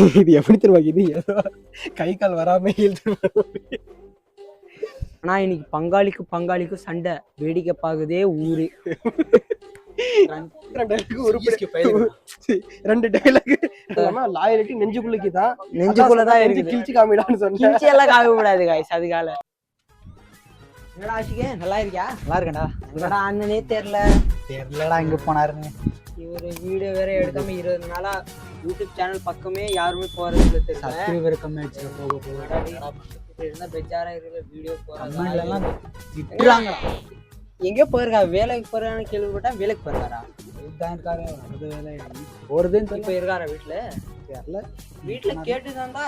இது எப்படி தெரியுமா? இது ஏதோ கை கால் வராம ஆனா இன்னைக்கு பங்காளிக்கும் சண்டை வேடிக்கை பாக்குதே ஊரு. ரெண்டு டைலாக் லாயலுக்கு நெஞ்சுக்குள்ளதான் இருக்குது. கிழிச்சு காமிடான்னு சொன்னேன். கிழிச்சு எல்லாம் காமிக்க கூடாது காய்ஸ். அதுக்கால என்னடா ஆஷிகே நல்லா இருக்கியா? நல்லா இருக்கேன்டா. என்னடா அண்ணனே தெரியலடா எங்க போனாருன்னு. இவரு வீடியோ வேற எடுக்காம 20 நாளா யூடியூப் சேனல் பக்கமே யாருமே போறது இல்ல. தெரியல சப்ஸ்கிரைபர் கம்மி ஆயிடுச்சு. இருந்தா பெஜாரா இருக்கிற வீடியோ கமெண்ட்லாம் விட்டுறாங்கடா. எங்க போயிருக்கா? வேலைக்கு போறான்னு கேள்விப்பட்டா வேலைக்கு போறாரா? இதுதான் இருக்காரு. அது வேலை போறதுன்னு இப்ப இருக்காரா வீட்டுல? தெரியல. வீட்டுல கேட்டுதான்டா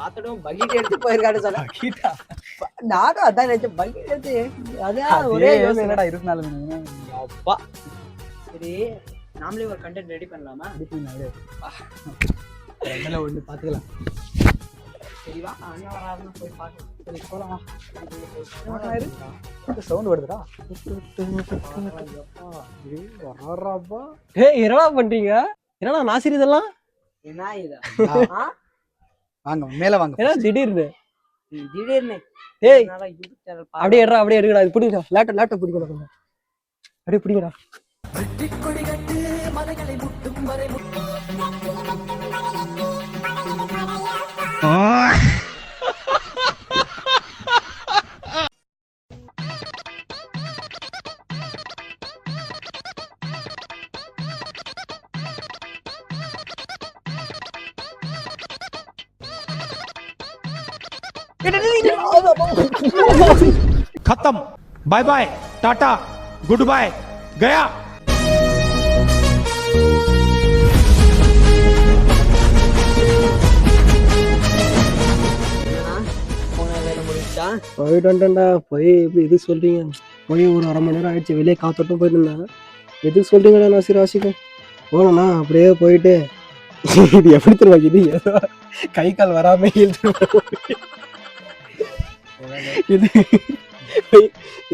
ஆத்தடும் பக்கெட் எடுத்து போயிருக்காரு சொன்னா. நானும் அதான் நினைச்சேன் பக்கெட் எடுத்து. அதான் ஒரே என்னடா 24 மணி அப்பா. சரி நாமளே ஒரு கண்டென்ட் ரெடி பண்ணலாமா? ரெண்டுல ஒண்ணு பாத்துக்கலாம். சரிவா அண்ணா வராருன்னு போய் பார்க்கலாம். சரி போலாம். சவுண்ட் வருதுடா. வராப்பா. என்னடா பண்றீங்க? என்னடா நாசிரி இதெல்லாம்? என்ன இதா? வாங்க மேல வாங்க. ஏன்னா திடீர்னு ஏய் அப்படியே எடுறா, அப்படியே எடுக்கடா. இது பிடிக்கடா. லேப்டாப் பிடிக்கடா. அப்படியே பிடிக்கடா. खत्म, bye bye, tata, goodbye, गया। போயிட்டு வந்துட்டேன்டா. போய் இப்படி எதுக்கு சொல்றீங்க? போய் ஒரு அரை மணி நேரம் ஆயிடுச்சு. வெளியே காத்தோட்டம் போயிட்டு இருந்தேன். எதுக்கு சொல்றீங்கடா நாசிர் ஆஷிக்கு? போனா அப்படியே போயிட்டு இது எப்படி தெரியுமா? இது ஏதோ கை கால் வராம இது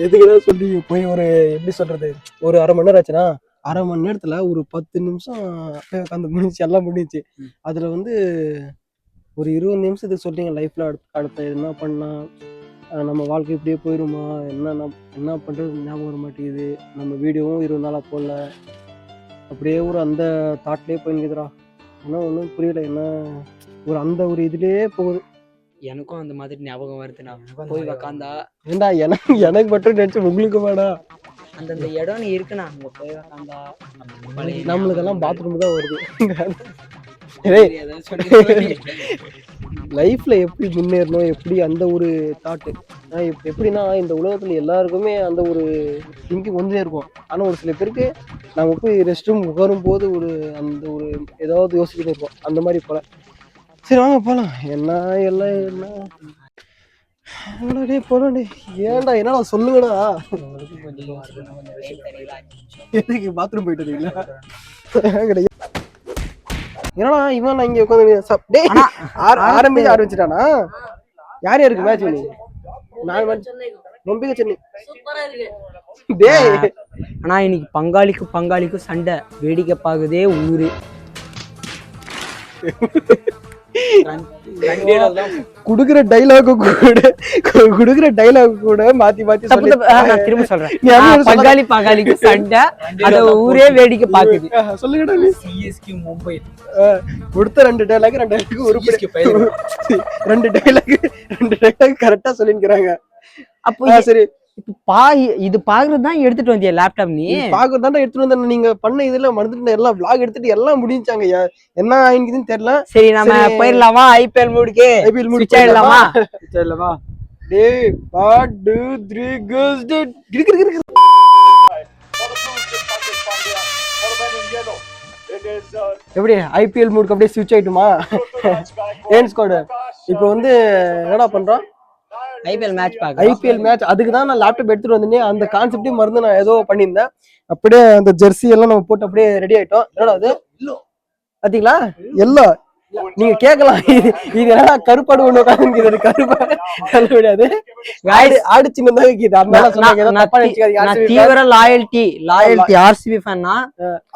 எதுக்குதான் சொல்றீங்க? போய் ஒரு எப்படி சொல்றது, ஒரு அரை மணி நேரம் ஆச்சுன்னா அரை மணி நேரத்துல ஒரு 10 நிமிஷம் உட்காந்து முடிஞ்சு எல்லாம் முடிஞ்சிச்சு. அதுல வந்து ஒரு 20 நிமிஷத்துக்கு சொல்றீங்க லைஃப்ல அடுத்த என்ன பண்ணா நம்ம வாழ்க்கை இப்படியே போயிருமா, என்ன பண்றது ஞாபகம் வர மாட்டேங்குது. நம்ம வீடியோவும் 20 நாளா போடல. அப்படியே ஒரு அந்த தாட்லயே போயிருக்குதுடா. ஏன்னா ஒன்றும் புரியல. என்ன ஒரு அந்த ஒரு இதுலயே போகுது. எனக்கும் அந்த மாதிரி ஞாபகம் வருதுண்ணா. போய் உக்காந்தா ஏண்டா எனக்கு மட்டும் நினைச்சு உங்களுக்கு வேடா. அந்தந்த இடம் இருக்குண்ணா. அங்க போய் உக்காந்தா நம்மளுக்கெல்லாம் பாத்ரூம் தான் வருது. லைஃப்ல எப்படி முன்னேறணும், எப்படி அந்த ஒரு தாட்டு எப்படின்னா இந்த உலகத்துல எல்லாருக்குமே அந்த ஒரு திங்கிங் கொஞ்சம் இருக்கும். ஆனா ஒரு சில பேருக்கு நம்ம போய் ரெஸ்ட் ரூம் உட்காரும் போது ஒரு அந்த ஒரு ஏதாவது யோசிச்சுட்டு இருப்போம். அந்த மாதிரி போல. சரி வாங்க போலாம். என்ன எல்லாம் என்ன போலாம். ஏன்டா என்னடா சொல்லுங்கடா. எதுக்கு பாத்ரூம் போயிட்டு இருக்கீங்களா? என்னடா இவன் நான் இங்க உட்காந்து ஆரம்பிச்சுட்டானா? யார் யாருக்கு மேட்ச்? ரொம்ப சென்னை. ஆனா இன்னைக்கு பங்காளிக்கும் சண்டை வேடிக்கை பாக்குதே ஊரு. குடுக்குற டைலாக் கூட மாத்தி திரும்ப சொல்றேன். பங்காளிக்கு சண்டை அத ஊரே வேடிக்கை பாக்குது. சொல்லுங்கடா. சிஎஸ்கே மும்பை கொடுத்த ரெண்டு டைலாக் கரெக்டா சொல்லிக்கிறாங்க. அப்போ சரி இது பாக்குறதுதான் எடுத்துட்டு வந்தியா லேப்டாப்? நீ பாக்குறதுதான் எடுத்துட்டு வந்த. நீங்க பண்ண இதுல மறந்துட்டு எல்லாம் vlog எடுத்துட்டு எல்லாம் முடிஞ்சாங்க. என்ன ஆயிடுதுன்னு தெரியல. சரி நம்ம போயிடலாமா? ஐபிஎல் மூடுக்கு ஆயிடலாமா? டேய் 1 2 3 goes dude. எப்படி ஐபிஎல் மூடுக்கு அப்படியே ஸ்விட்ச் ஆயிட்டுமா? ஏன் ஸ்குவாட் இப்போ வந்து என்னடா பண்றோம்? IPL match. அதுக்கு தான் நான் லேப்டாப் எடுத்துட்டு வந்தேன். அந்த கான்செப்டே மறந்து நான் ஏதோ பண்ணியிருந்தேன். அப்படியே அந்த ஜெர்சி எல்லாம் நம்ம போட்டு அப்படியே ரெடி ஆயிட்டோம். என்னடா அது பாத்தீங்களா? எல்லோ நீங்க கேட்கலாம் இது என்னடா கருப்பாடு ஒண்ணு உட்காந்து கருப்பாடு சொல்ல முடியாது. ஆடு சின்னதாக இருக்குது. அதனால சொன்னாங்க தப்பா நினைச்சுக்காதீங்க. தீவிர லாயல்டி ஆர்சிபி ஃபேன்னா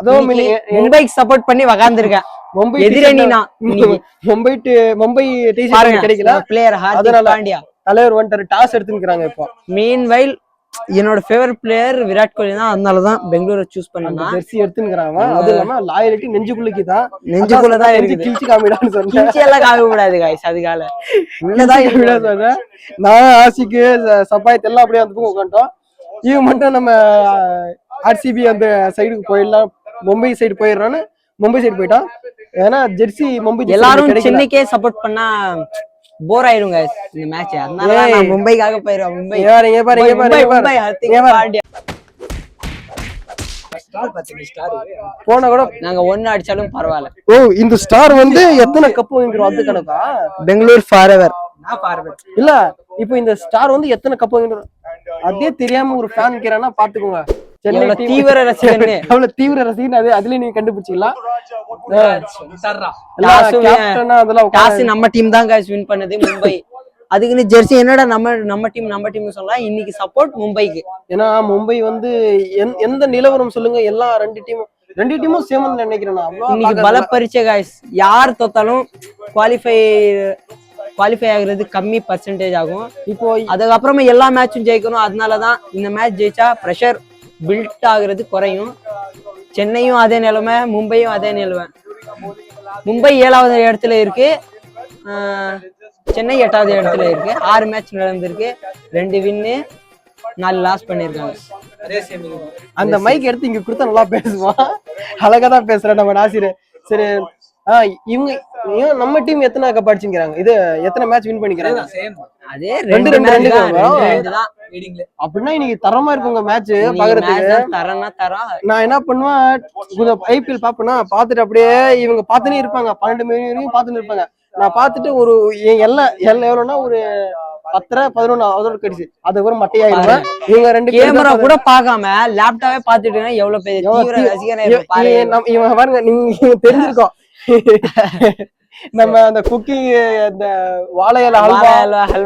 அதுவும் மும்பைக்கு சப்போர்ட் பண்ணி உக்காந்துருக்கேன். மும்பை எதிரணினா மும்பை டீசர்ட் கிடைக்கல. பிளேயர் ஹார்திக் பாண்டியா தலைவர் வந்துட்டாரு. டாஸ் எடுத்துக்கிறாங்க. இப்போ மீன்வைல் என்னோட ஃபேவரட் பிளேயர் விராட் கோலி தான். அதனாலதான் பெங்களூரை சூஸ் பண்ணா. ஜெர்சி எடுத்துக்கிறாங்க. அது இல்லாம லாயலிட்டி நெஞ்சுக்குள்ளதான் இருக்கு. கிழிச்சு காமிடான்னு சொன்னேன். கிழிச்சி எல்லாம் காமி கூடாது காய்ஸ். அதுக்கால உள்ளதான் சொல்றேன். நான் ஆசிக்கு சப்பாயத்து எல்லாம் அப்படியே வந்து உட்காந்துட்டோம். இவன் மட்டும் நம்ம ஆர்சிபி அந்த சைடுக்கு போயிடலாம், மும்பை சைடு போயிடுறான்னு மும்பை சைடு போயிட்டான். ஏன்னா ஜெர்சி மும்பை எல்லாரும் சென்னைக்கே சப்போர்ட் பண்ணா போர் ஆயிடுங்க இந்த மேட்ச். அதனால நான் மும்பைக்காக போயிடுவேன். மும்பை போன கூட நாங்க ஒன்னு அடிச்சாலும் பரவாயில்ல. ஓ இந்த ஸ்டார் வந்து எத்தனை கப்பு வாங்கிக்கிறோம் அது கணக்கா? பெங்களூர் ஃபாரெவர் இல்ல இப்போ இந்த ஸ்டார் வந்து எத்தனை கப்பு வாங்கிக்கிறோம் அதே தெரியாம ஒரு ஃபேன் நிக்கிறான்னா பாத்துக்கோங்க. சென்னை தீவிர ரசிகன் அவ்வளவு தீவிர ரசிகன். அதுலயும் நீங்க கண்டுபிடிச்சிக்கலாம். நம்ம டீம் தான் guys win பண்ணது மும்பை. அதுக்குன்னு ஜெர்சி என்னடா நம்ம டீம் சொல்லலாம். இன்னைக்கு சப்போர்ட் மும்பைக்கு. ஏன்னா மும்பை வந்து எந்த நிலவரம் சொல்லுங்க, எல்லா ரெண்டு டீமும் சேம் நினைக்கிறேன். இன்னைக்கு பல பரிச்சை guys. யார் தோத்தாலும் குவாலிஃபை ஆகுறது கம்மி பர்சன்டேஜ் ஆகும். இப்போ அதுக்கப்புறமா எல்லா மேட்சும் ஜெயிக்கணும். அதனாலதான் இந்த மேட்ச் ஜெயிச்சா ப்ரெஷர் பில்ட் ஆகுறது குறையும். சென்னையும் அதே நிலைமை, மும்பையும் அதே நிலைமை. மும்பை 7வது இடத்துல இருக்கு, சென்னை 8வது இடத்துல இருக்கு. 6 மேட்ச் நடந்திருக்கு, 2 வின்னு 4 லாஸ் பண்ணிருக்காங்க. அந்த மைக் எடுத்து இங்க கொடுத்தா நல்லா பேசுவான். அழகாதான் பேசுறேன் நம்ம நாசிர். சரி இவங்க நம்ம டீம் எத்தனை கப் அடிச்சுக்கிறாங்க? இது எத்தனை மேட்ச் வின் பண்ணிக்கிறாங்க? அதே 2 தான். அப்படின்னா இன்னைக்கு தரமா இருக்குங்க மேட்ச் பாக்குறதுக்கு. நான் என்ன பண்ணுவேன், கொஞ்சம் ஐபிஎல் பாப்பேன்னா பாத்துட்டு அப்படியே இவங்க பாத்துனே இருப்பாங்க. 12 மணி வரைக்கும் பாத்துன்னு இருப்பாங்க. நான் பாத்துட்டு ஒரு எல்லாம் எவ்வளவுன்னா ஒரு 10-11 அதோட கடிச்சு அது ஒரு மட்டையாயிருவேன். இவங்க 2 கேமரா கூட பாக்காம லேப்டாப்பே பாத்துட்டு எவ்வளவு பெரிய இவன் பாருங்க, நீங்க தெரிஞ்சிருக்கோம். நம்ம அந்த குக்கிங் அந்த வாழையில ஹல்வா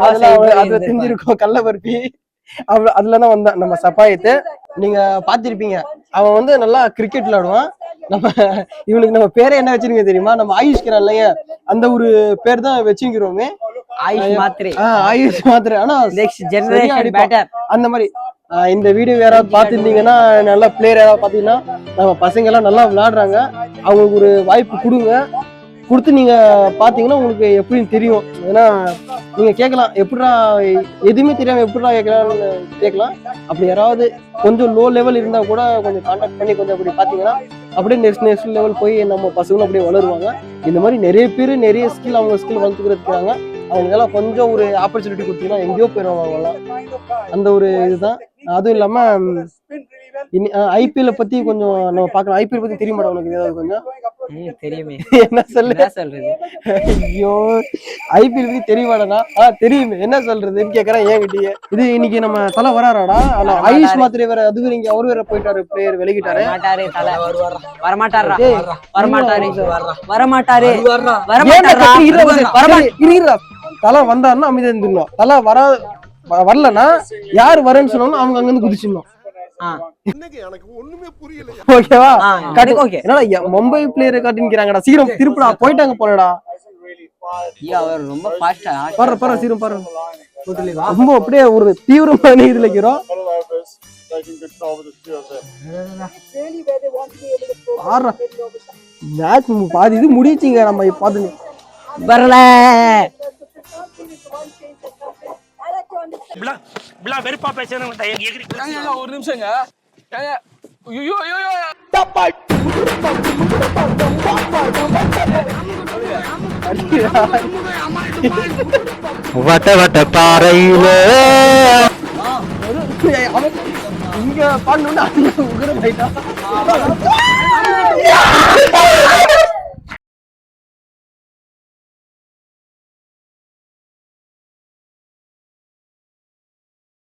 அதுல தெரிஞ்சிருக்கோம். கடல பருப்பி அதுலதான் வந்தான் நம்ம சப்பாயத்து. நீங்க பாத்திருப்பீங்க. அவன் வந்து நல்லா கிரிக்கெட் விளையாடுவான். நம்ம இவனுக்கு நம்ம பேரை என்ன வச்சிருக்கீங்க தெரியுமா? நம்ம ஆயுஷ்கிறான் இல்லையா, அந்த ஒரு பேர் தான் வச்சுக்கிறோமே. ஆயுஷ் மாத்திரை. ஆனா அந்த மாதிரி இந்த வீடியோ யாராவது பாத்துருந்தீங்கன்னா, நல்ல பிளேயர் யாராவது பாத்தீங்கன்னா, நம்ம பசங்க எல்லாம் நல்லா விளையாடுறாங்க, அவங்களுக்கு ஒரு வாய்ப்பு கொடுத்து நீங்க பாத்தீங்கன்னா உங்களுக்கு எப்படின்னு தெரியும். ஏன்னா நீங்க கேட்கலாம், எப்படிடா எதுவுமே தெரியாம எப்படிடா கேட்கலாம். அப்படி யாராவது கொஞ்சம் லோ லெவல் இருந்தா கூட கொஞ்சம் கான்டாக்ட் பண்ணி கொஞ்சம் அப்படி பாத்தீங்கன்னா அப்படியே நெக்ஸ்ட் லெவல் போய் நம்ம பசங்களும் அப்படியே வளருவாங்க. இந்த மாதிரி நிறைய பேர் நிறைய ஸ்கில் அவங்க ஸ்கில் வளர்த்துக்கிறதுக்காங்க. அவங்களுக்கெல்லாம் கொஞ்சம் ஒரு ஆப்பர்ச்சுனிட்டி கொடுத்தீங்கன்னா எங்கேயோ போயிடுவாங்க அவங்கலாம். அந்த ஒரு இதுதான். அதுவும் இல்லாம ஐபிஎல் பத்தி கொஞ்சம் நம்ம பார்க்கலாம். ஐபிஎல் பத்தி தெரியுமாடா உனக்கு ஏதாவது கொஞ்சம்? தெரியுமே. என்ன சொல்றது? ஐயோ ஐபிஎல் பத்தி தெரியுமாடா? தெரியுமே. என்ன சொல்றதுன்னு கேக்குறேன் ஏன்கிட்டயே. இது இன்னைக்கு நம்ம தலை வராராடா? ஆயுஷ் மாத்திரை வேற, அது நீங்க அவரு வேற போயிட்டாரு, பிளேயர் விலகிட்டாரு. தலை வந்தாருன்னா அமைதியா இருந்துடணும். தலை வரலன்னா யாரு வரேன்னு சொன்னாலும் அவங்க அங்க இருந்து குதிச்சிடணும். ஓகேவா? மும்பை பிளேயரை காட்டிக்கிறாங்கடா. சீக்கிரம் திருப்படா, போயிட்டாங்க போலடா. ரொம்ப ஃபாஸ்டா பாரு சீக்கிரம் பாரு. ரொம்ப அப்படியே ஒரு தீவிரமான இதுல இருக்கிறோம். மேட்ச் பாதி இது முடிச்சிங்க. நம்ம பாத்து வரல. வெறுப்பா பேசுறேன். ஒரு நிமிஷங்க. வட்ட பாறையில இங்க பண்ணு உகரம்